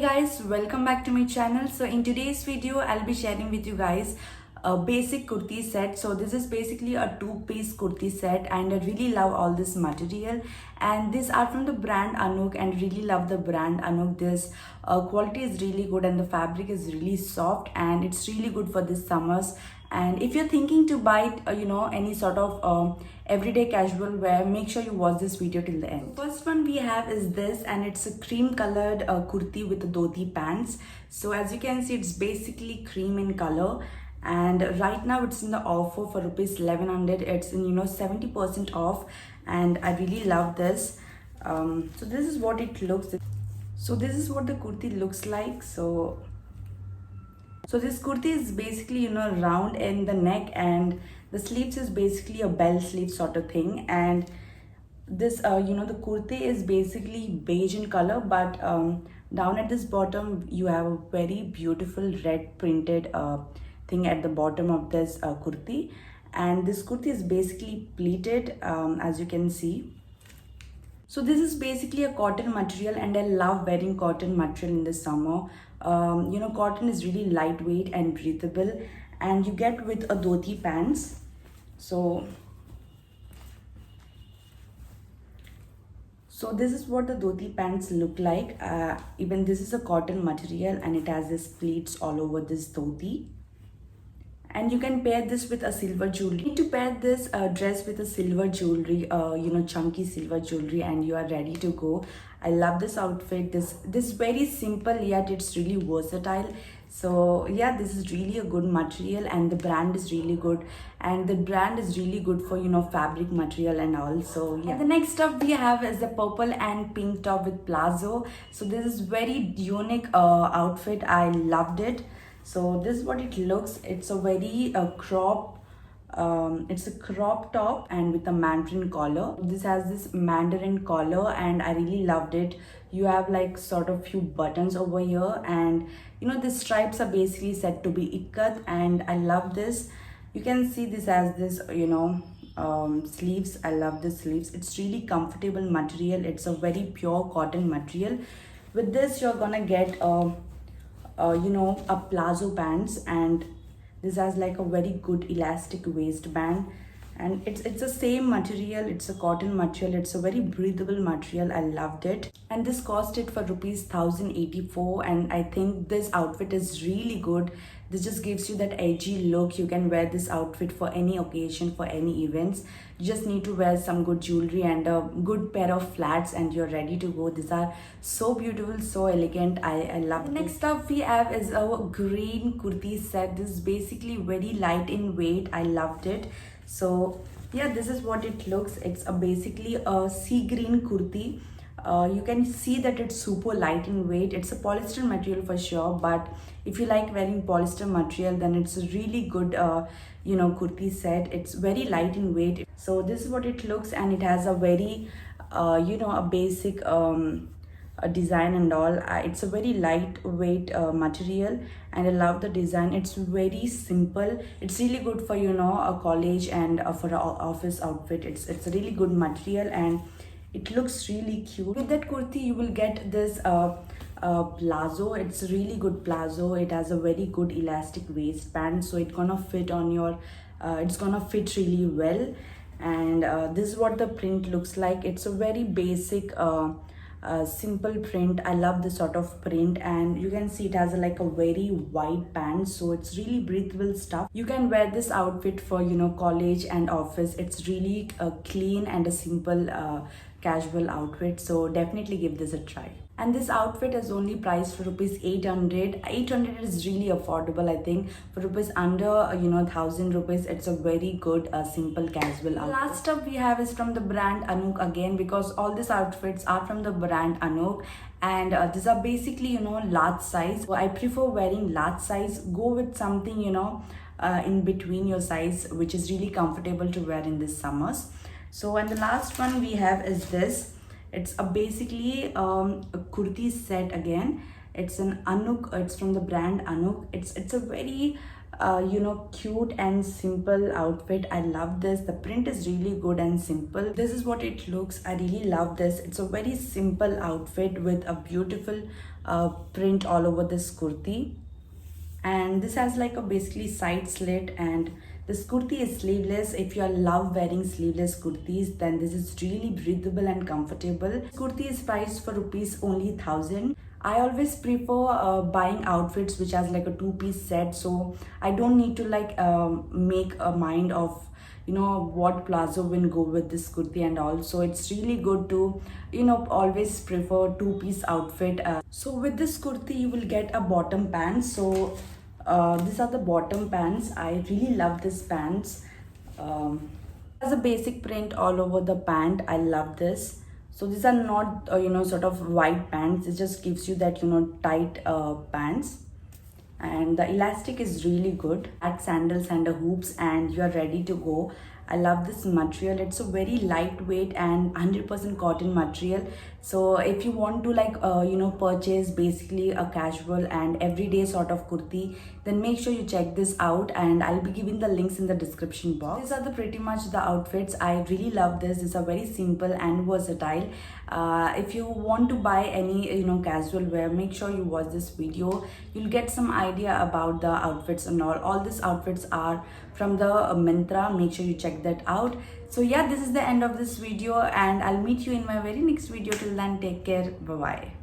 Hey guys, welcome back to my channel. So in today's video I'll be sharing with you guys a basic kurti set. So this is basically a two-piece kurti set and I really love all this material, and these are from the brand Anook and really love the brand Anook. This quality is really good and the fabric is really soft and it's really good for this summers. And if you're thinking to buy any sort of everyday casual wear, make sure you watch this video till the end. First one we have is this, and it's a cream colored kurti with the dhoti pants. So as you can see, it's basically cream in color, and right now it's in the offer for rupees 1100. It's in 70% off, and I really love this. So this is what it looks. So this is what the kurti looks like. So this kurti is basically round in the neck, and the sleeves is basically a bell sleeve sort of thing. And this the kurti is basically beige in color, but down at this bottom you have a very beautiful red printed thing at the bottom of this kurti. And this kurti is basically pleated, as you can see. So this is basically a cotton material, and I love wearing cotton material in the summer. Cotton is really lightweight and breathable, and you get with a dhoti pants. So this is what the dhoti pants look like. Even this is a cotton material, and it has this pleats all over this dhoti. And you can pair this with a silver jewelry. You need to pair this dress with a silver jewelry, chunky silver jewelry, and you are ready to go. I love this outfit. This very simple, yet it's really versatile. So yeah, this is really a good material, and the brand is really good, and the brand is really good for fabric material and all. So yeah. And the next top we have is the purple and pink top with palazzo. So this is very unique outfit. I loved it. So this is what it looks. It's a very it's a crop top and with a mandarin collar. This has this mandarin collar, and I really loved it. You have like sort of few buttons over here, and the stripes are basically said to be ikat, and I love this. You can see this has this sleeves. I love the sleeves. It's really comfortable material. It's a very pure cotton material. With this you're gonna get a palazzo pants, and this has like a very good elastic waistband, and it's the same material. It's a cotton material. It's a very breathable material. I loved it, and this cost it for rupees 1084, and I think this outfit is really good. This just gives you that edgy look. You can wear this outfit for any occasion, for any events. You just need to wear some good jewelry and a good pair of flats, and you're ready to go. These are so beautiful, so elegant. I love it. Next up we have is our green kurti set. This is basically very light in weight. I loved it. So yeah, this is what it looks. It's basically a sea green kurti. You can see that it's super light in weight. It's a polyester material for sure, but if you like wearing polyester material, then it's a really good kurti set. It's very light in weight. So this is what it looks, and it has a very a basic a design and all. It's a very lightweight material, and I love the design. It's very simple. It's really good for a college and for an office outfit. It's a really good material, and it looks really cute. With that kurti you will get this palazzo. It's a really good palazzo. It has a very good elastic waistband, so it's gonna fit on your it's gonna fit really well. And this is what the print looks like. It's a very basic simple print. I love this sort of print, and you can see it has like a very wide band, so it's really breathable stuff. You can wear this outfit for college and office. It's really clean and a simple casual outfit, so definitely give this a try. And this outfit is only priced for rupees 800. 800 is really affordable. I think for rupees under 1000 rupees, it's a very good simple casual outfit. Last up we have is from the brand Anook again, because all these outfits are from the brand Anook, and these are basically large size. So I prefer wearing large size. Go with something in between your size, which is really comfortable to wear in this summers. So, and the last one we have is this. It's a basically a kurti set again. It's an Anook. It's from the brand Anook. It's a very cute and simple outfit. I love this. The print is really good and simple. This is what it looks. I really love this. It's a very simple outfit with a beautiful print all over this kurti. And this has like a basically side slit, and this kurti is sleeveless. If you love wearing sleeveless kurtis, then this is really breathable and comfortable. Kurti is priced for rupees only 1000. I always prefer buying outfits which has like a two-piece set, so I don't need to like make a mind of what plazo will go with this kurti and all. So it's really good to always prefer two-piece outfit. So with this kurti you will get a bottom pants. So these are the bottom pants. I really love this pants. Has a basic print all over the pant. I love this. So these are not sort of wide pants. It just gives you that tight pants, and the elastic is really good. Add sandals and a hoops and you are ready to go. I love this material. It's a very lightweight and 100% cotton material. So if you want to like purchase basically a casual and everyday sort of kurti, then make sure you check this out, and I'll be giving the links in the description box. These are the pretty much the outfits. I really love this. These are very simple and versatile. If you want to buy any casual wear, make sure you watch this video. You'll get some idea about the outfits and all these outfits are from the Myntra. Make sure you check that out. So yeah, this is the end of this video, and I'll meet you in my very next video. Till then, take care. Bye bye.